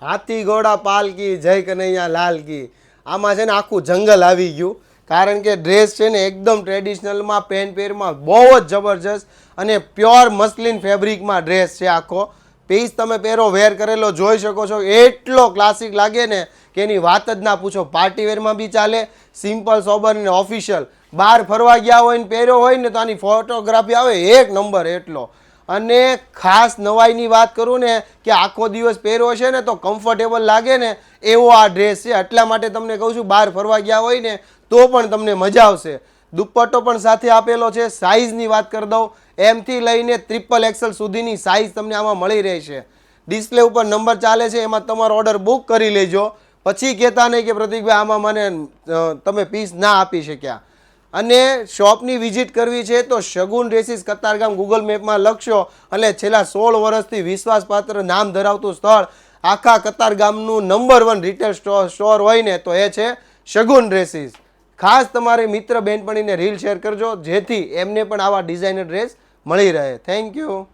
હાથી ઘોડા પાલકી જય કનૈયા લાલ કી. આમાં છે ને આખું જંગલ આવી ગયું, કારણ કે ડ્રેસ છે ને એકદમ ટ્રેડિશનલમાં, પેન્ટ પેરમાં બહુ જ જબરજસ્ત અને પ્યોર મસ્લિન ફેબ્રિકમાં ડ્રેસ છે આખો. પીસ તમે પહેરો વેર કરેલો જોઈ શકો છો, એટલો ક્લાસિક લાગે ને કે એની વાત જ ના પૂછો. પાર્ટી વેરમાં બી ચાલે, સિમ્પલ સોબર ને ઓફિશિયલ. બહાર ફરવા ગયા હોય ને પહેર્યો હોય ને તો આની ફોટોગ્રાફી આવે એક નંબર એટલો. અને ખાસ નવાઈની વાત કરું ને કે આખો દિવસ પહેર્યો છે ને તો કમ્ફર્ટેબલ લાગે ને એવો આ ડ્રેસ છે. એટલા માટે તમને કહું છું, બહાર ફરવા ગયા હોય ને તો પણ તમને મજા આવશે. દુપટ્ટો પણ સાથે આપેલો છે. સાઇઝની વાત કરી દઉં, એમથી લઈને XXL સુધીની સાઇઝ તમને આમાં મળી રહે છે. ડિસ્પ્લે ઉપર નંબર ચાલે છે, એમાં તમારો ઓર્ડર બુક કરી લેજો. પછી કહેતા નહીં કે પ્રતિકભાઈ આમાં મને તમે પીસ ના આપી શક્યા. અને શોપની વિઝિટ કરવી છે તો શગુન ડ્રેસીસ કતારગામ ગૂગલ મેપમાં લખશો એટલે છેલ્લા 16 વર્ષથી વિશ્વાસપાત્ર નામ ધરાવતું સ્થળ, આખા કતારગામનું નંબર 1 રિટેલ સ્ટોર હોય ને તો એ છે શગુન ડ્રેસીસ. ખાસ તમારે મિત્ર બેનપણીને રીલ શેર કરજો, જેથી એમને પણ આવા ડિઝાઇનર ડ્રેસ મળી રહે. Thank you.